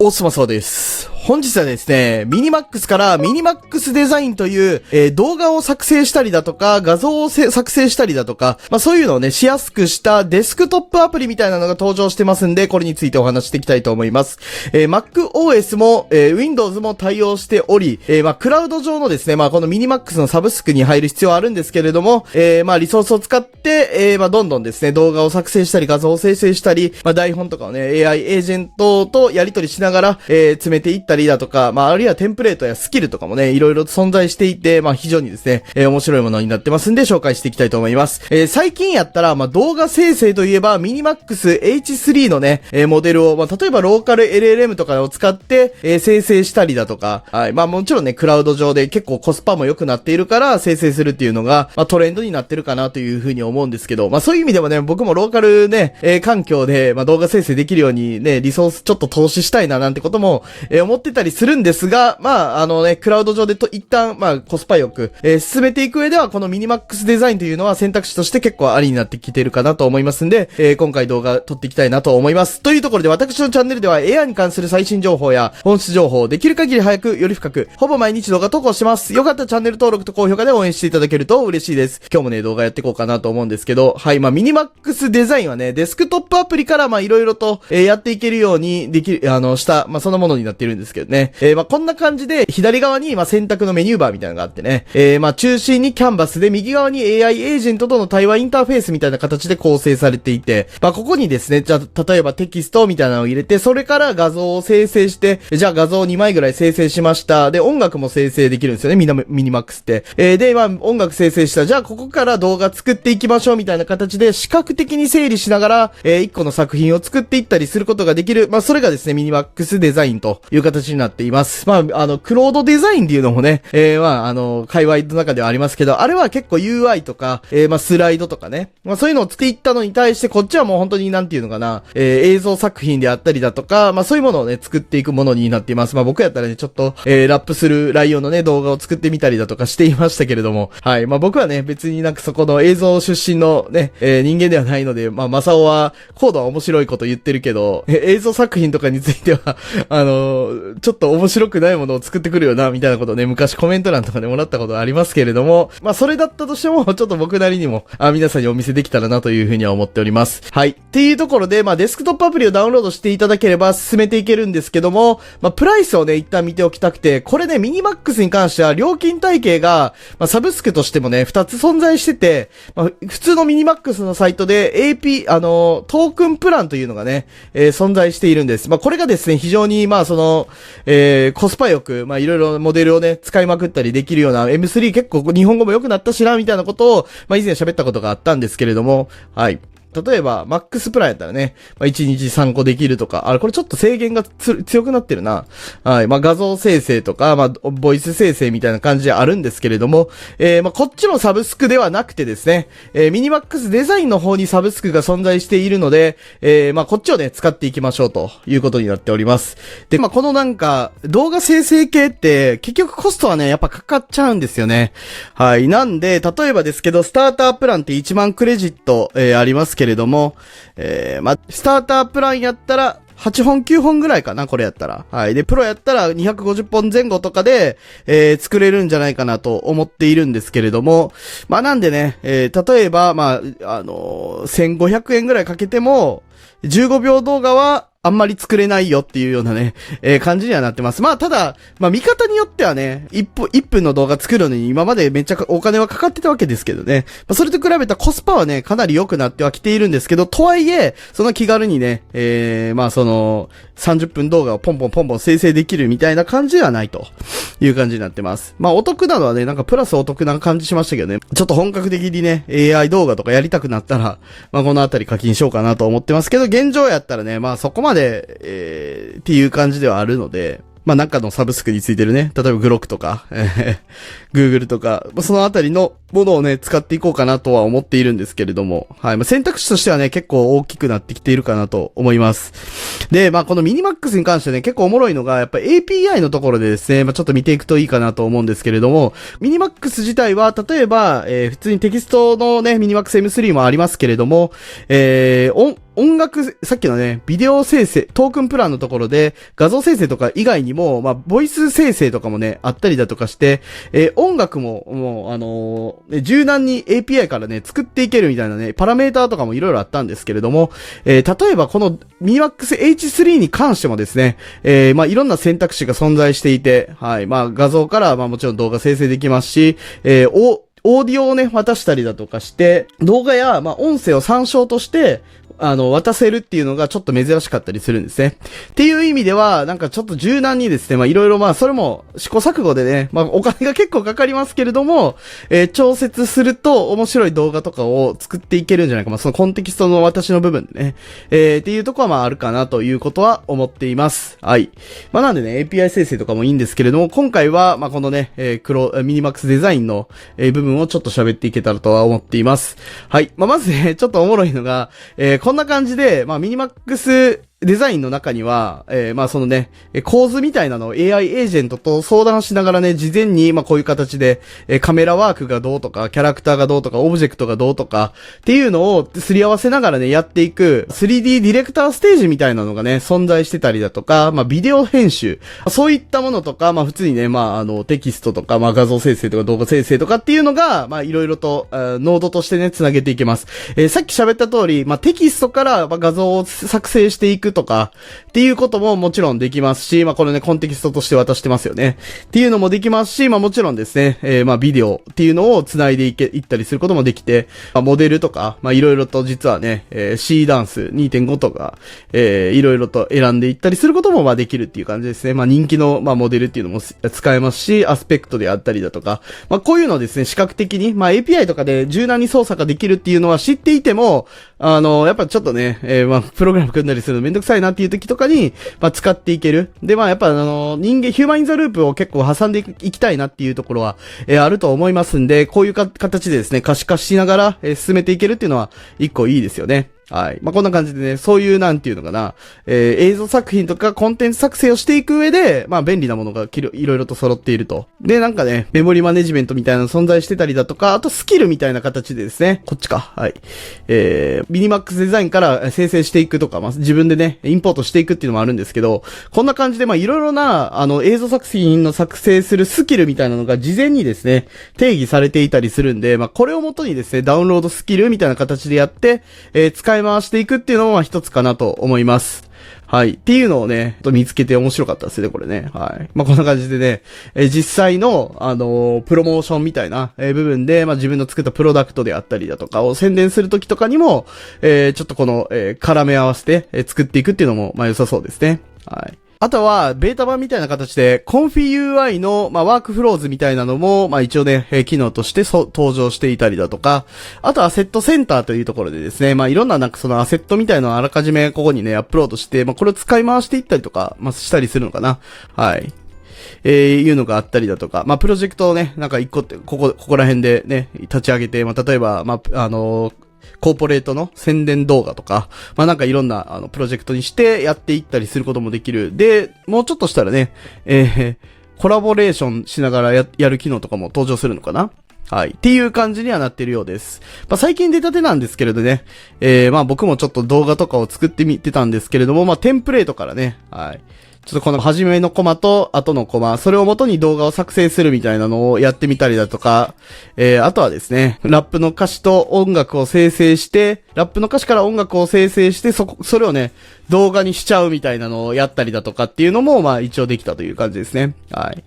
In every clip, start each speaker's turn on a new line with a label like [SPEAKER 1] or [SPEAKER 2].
[SPEAKER 1] オスマそうです。本日はですね、ミニマックスからミニマックスデザインという、動画を作成したりだとか、画像を作成したりだとか、そういうのをね、しやすくしたデスクトップアプリみたいなのが登場してますんで、これについてお話していきたいと思います。Mac OS も、Windows も対応しており、クラウド上のですね、このミニマックスのサブスクに入る必要はあるんですけれども、リソースを使って、どんどんですね、動画を作成したり、画像を生成したり、台本とかをね、AI エージェントとやり取りしながら、詰めていったりだとか、あるいはテンプレートやスキルとかもね、いろいろ存在していて、非常にですね、面白いものになってますんで、紹介していきたいと思います。最近やったら、動画生成といえば、ミニマックス H3 のね、モデルを、例えばローカル LLM とかを使って、生成したりだとか、はい。もちろんね、クラウド上で結構コスパも良くなっているから、生成するっていうのが、トレンドになってるかなというふうに思うんですけど、そういう意味でもね、僕もローカルね、環境で、動画生成できるようにね、リソースちょっと投資したいななんてことも、思ってたりするんですが、クラウド上で一旦、コスパよく、進めていく上では、このミニマックスデザインというのは選択肢として結構ありになってきてるかなと思いますんで、今回動画撮っていきたいなと思います。というところで私のチャンネルでは AI に関する最新情報や本質情報をできる限り早くより深く、ほぼ毎日動画投稿してます。よかったらチャンネル登録と高評価で応援していただけると嬉しいです。今日もね、動画やっていこうかなと思うんですけど、はい、ミニマックスデザインはね、デスクトップアプリからいろいろと、やっていけるようにできる、した、そのものになっているんですけどね。こんな感じで、左側に、選択のメニューバーみたいなのがあってね。中心にキャンバスで、右側に AI エージェントとの対話インターフェースみたいな形で構成されていて、ここにですね、じゃあ、例えばテキストみたいなのを入れて、それから画像を生成して、じゃあ画像2枚ぐらい生成しました。で、音楽も生成できるんですよね、ミニマックスって。で、音楽生成した。じゃあ、ここから動画作っていきましょうみたいな形で、視覚的に整理しながら、1個の作品を作っていったりすることができる。それがですね、ミニマックスデザインという形になっています。クロードデザインっていうのもね、界隈の中ではありますけど、あれは結構 UI とか、スライドとかね、そういうのを作っていったのに対して、こっちはもう本当になんていうのかな、映像作品であったりだとか、そういうものをね、作っていくものになっています。僕やったらね、ちょっと、ラップするライオンのね、動画を作ってみたりだとかしていましたけれども、はい。僕はね、別にそこの映像出身のね、人間ではないので、マサオは、コードは面白いこと言ってるけど、映像作品とかについては、ちょっと面白くないものを作ってくるよな、みたいなことをね、昔コメント欄とかでもらったことありますけれども、それだったとしても、ちょっと僕なりにも、皆さんにお見せできたらなというふうには思っております。はい。っていうところで、デスクトップアプリをダウンロードしていただければ進めていけるんですけども、プライスをね、一旦見ておきたくて、これね、ミニマックスに関しては料金体系が、サブスクとしてもね、2つ存在してて、普通のミニマックスのサイトで AP、トークンプランというのがね、存在しているんです。これがですね、非常に、コスパよく、いろいろモデルをね、使いまくったりできるような M3 結構日本語も良くなったしな、みたいなことを、以前喋ったことがあったんですけれども、はい。例えば、マックスプランやったらね、1日3個できるとか、これちょっと制限が強くなってるな。はい。画像生成とか、ボイス生成みたいな感じであるんですけれども、こっちのサブスクではなくてですね、ミニマックスデザインの方にサブスクが存在しているので、こっちをね、使っていきましょうということになっております。で、この動画生成系って、結局コストはね、やっぱかかっちゃうんですよね。はい。なんで、例えばですけど、スタータープランって1万クレジット、ありますけれども、スタータープランやったら、8本9本ぐらいかな、これやったら。はい。で、プロやったら250本前後とかで、作れるんじゃないかなと思っているんですけれども、なんでね、例えば、1500円ぐらいかけても、15秒動画は、あんまり作れないよっていうようなね、感じにはなってます。ただ、見方によってはね、1分の動画作るのに今までめっちゃお金はかかってたわけですけどね。それと比べたコスパはね、かなり良くなってはきているんですけど、とはいえ、その気軽にね、30分動画をポンポン生成できるみたいな感じではないという感じになってます。お得なのはね、プラスお得な感じしましたけどね。ちょっと本格的にね、AI 動画とかやりたくなったら、このあたり課金しようかなと思ってますけど、現状やったらね、そこまでっていう感じではあるので、なんかのサブスクについてるね、例えばグロックとか、Google とか、そのあたりのものをね、使っていこうかなとは思っているんですけれども、はい。選択肢としてはね、結構大きくなってきているかなと思います。で、このミニマックスに関してね、結構おもろいのが、やっぱ API のところでですね、ちょっと見ていくといいかなと思うんですけれども、ミニマックス自体は、例えば、普通にテキストのね、ミニマックス M3 もありますけれども、音楽、さっきのね、ビデオ生成、トークンプランのところで、画像生成とか以外にも、まあ、ボイス生成とかもね、あったりだとかして、音楽も、もう、柔軟に API からね、作っていけるみたいなね、パラメーターとかもいろいろあったんですけれども、例えばこの Minimax H3 に関してもですね、まあ、いろんな選択肢が存在していて、はい、まあ、画像から、まあ、もちろん動画生成できますし、オーディオをね、渡したりだとかして、動画や、まあ、音声を参照として、渡せるっていうのがちょっと珍しかったりするんですね。っていう意味では、なんかちょっと柔軟にですね、まあいろいろまあそれも試行錯誤でね、まあお金が結構かかりますけれども、調節すると面白い動画とかを作っていけるんじゃないか、まあそのコンテキストの私の部分でね、っていうところはまああるかなということは思っています。はい。まあなんでね、API 生成とかもいいんですけれども、今回はまあこのね、ミニマックスデザインの、部分をちょっと喋っていけたらとは思っています。はい。まあまずね、ちょっとおもろいのが、こんな感じで、まあミニマックスデザインの中には、まあそのね、構図みたいなのを AI エージェントと相談しながらね、事前に、まあこういう形で、カメラワークがどうとか、キャラクターがどうとか、オブジェクトがどうとか、っていうのをすり合わせながらね、やっていく 3D ディレクターステージみたいなのがね、存在してたりだとか、まあビデオ編集、そういったものとか、まあ普通にね、まあテキストとか、まあ画像生成とか動画生成とかっていうのが、まあいろいろと、ノードとしてね、つなげていけます。さっき喋った通り、まあテキストから画像を作成していくとか、っていうことももちろんできますし、まあこれね、コンテキストとして渡してますよね。っていうのもできますし、まあもちろんですね、まあビデオっていうのを繋いでいったりすることもできて、まあモデルとか、まあいろいろと実はね、C ダンス 2.5 とか、いろいろと選んでいったりすることもまあできるっていう感じですね。まあ人気のまあモデルっていうのも使えますし、アスペクトであったりだとか、まあこういうのをですね、視覚的に、まあ API とかで柔軟に操作ができるっていうのは知っていても、やっぱちょっとね、まあプログラム組んだりするのめんどくさいなっていう時とかに、まあ、使っていける。で、まあ、やっぱ人間、ヒューマンインザループを結構挟んでいきたいなっていうところは、あると思いますんで、こういう形でですね、可視化しながら、進めていけるっていうのは、一個いいですよね。はい。まあ、こんな感じでね、そういうなんていうのかな、映像作品とかコンテンツ作成をしていく上で、まあ、便利なものがいろいろと揃っていると。で、なんかね、メモリマネジメントみたいなの存在してたりだとか、あとスキルみたいな形でですね、こっちか。はい。ミニマックスデザインから生成していくとか、まあ、自分でね、インポートしていくっていうのもあるんですけど、こんな感じで、まあ、いろいろな、映像作品の作成するスキルみたいなのが事前にですね、定義されていたりするんで、まあ、これをもとにですね、ダウンロードスキルみたいな形でやって、使い回していくっていうのも一つかなと思います。はい。っていうのをね、見つけて面白かったですね、これね。はい。まあ、こんな感じでね、実際の、プロモーションみたいな、部分で、まあ、自分の作ったプロダクトであったりだとかを宣伝するときとかにも、ちょっとこの、絡め合わせて、作っていくっていうのも、まあ、良さそうですね。はい。あとは、ベータ版みたいな形で、コンフィ UI の、まあ、ワークフローズみたいなのも、まあ、一応ね、機能として登場していたりだとか、あとはアセットセンターというところでですね、まあ、いろんななんかそのアセットみたいなのをあらかじめここにね、アップロードして、まあ、これを使い回していったりとか、まあ、したりするのかな。はい。いうのがあったりだとか、まあ、プロジェクトをね、なんか一個って、ここら辺でね、立ち上げて、まあ、例えば、まあ、コーポレートの宣伝動画とか、まあ、なんかいろんな、プロジェクトにしてやっていったりすることもできる。で、もうちょっとしたらね、コラボレーションしながらやる機能とかも登場するのかな。はい。っていう感じにはなってるようです。まあ、最近出たてなんですけれどね、まあ、僕もちょっと動画とかを作ってみてたんですけれども、まあ、テンプレートからね、はい。ちょっとこの初めのコマと後のコマ、それを元に動画を作成するみたいなのをやってみたりだとか、あとはですね、ラップの歌詞と音楽を生成して、ラップの歌詞から音楽を生成して、それをね、動画にしちゃうみたいなのをやったりだとかっていうのも、まあ一応できたという感じですね。はい。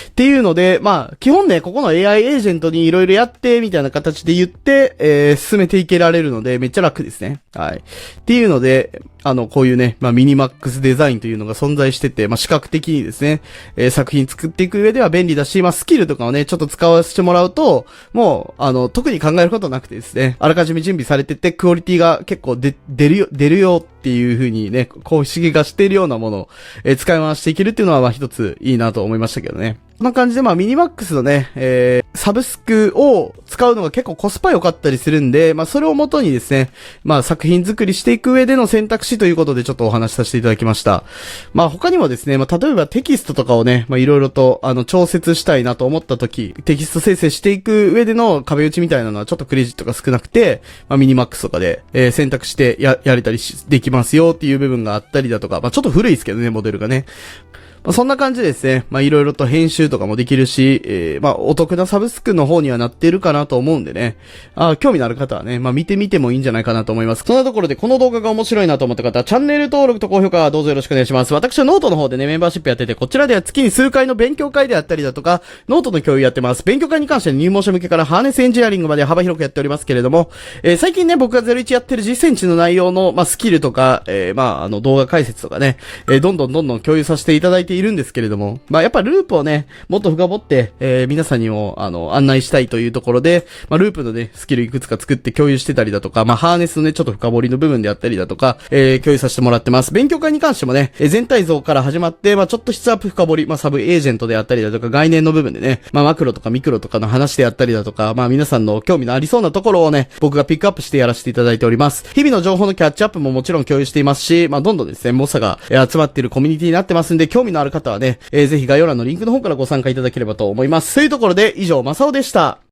[SPEAKER 1] っていうので、まあ、基本ね、ここの AI エージェントにいろいろやって、みたいな形で言って、進めていけられるので、めっちゃ楽ですね。はい。っていうので、こういうね、まあミニマックスデザインというのが存在してて、まあ視覚的にですね、作品作っていく上では便利だし、まあスキルとかをね、ちょっと使わせてもらうと、もう、特に考えることなくてですね、あらかじめ準備されてて、クオリティが結構出るよっていう風にね、こう不思議がしているようなものを、使い回していけるっていうのは、まあ一ついいなと思いましたけどね。こんな感じで、ミニマックスのね、サブスクを使うのが結構コスパ良かったりするんで、それをもとにですね、作品作りしていく上での選択肢ということでちょっとお話しさせていただきました。他にもですね、例えばテキストとかをね、いろいろと、調節したいなと思った時、テキスト生成していく上での壁打ちみたいなのはちょっとクレジットが少なくて、ミニマックスとかで、選択してやれたりできますよっていう部分があったりだとか、ちょっと古いですけどね、モデルがね。そんな感じでですね、いろいろと編集とかもできるし、お得なサブスクの方にはなっているかなと思うんでね、興味のある方はね、見てみてもいいんじゃないかなと思います。そんなところでこの動画が面白いなと思った方は、チャンネル登録と高評価どうぞよろしくお願いします。私はノートの方でね、メンバーシップやってて、こちらでは月に数回の勉強会であったりだとか、ノートの共有やってます。勉強会に関して入門者向けからハーネスエンジニアリングまで幅広くやっておりますけれども、最近ね、僕が01やってる実践値の内容の、スキルとか、動画解説とかね、どんどん共有させていただいているんですけれども、やっぱループをね、もっと深掘って、皆さんにも、案内したいというところで、ループのね、スキルいくつか作って共有してたりだとか、ハーネスのね、ちょっと深掘りの部分であったりだとか、共有させてもらってます。勉強会に関してもね、全体像から始まって、ちょっと質アップ深掘り、サブエージェントであったりだとか、概念の部分でね、マクロとかミクロとかの話であったりだとか、皆さんの興味のありそうなところをね、僕がピックアップしてやらせていただいております。日々の情報のキャッチアップももちろん共有していますし、どんどんですね、猛者が集まっているコミュニティになってますんで、興味のある方はね、ぜひ概要欄のリンクの方からご参加いただければと思います。というところで、以上、マサオでした。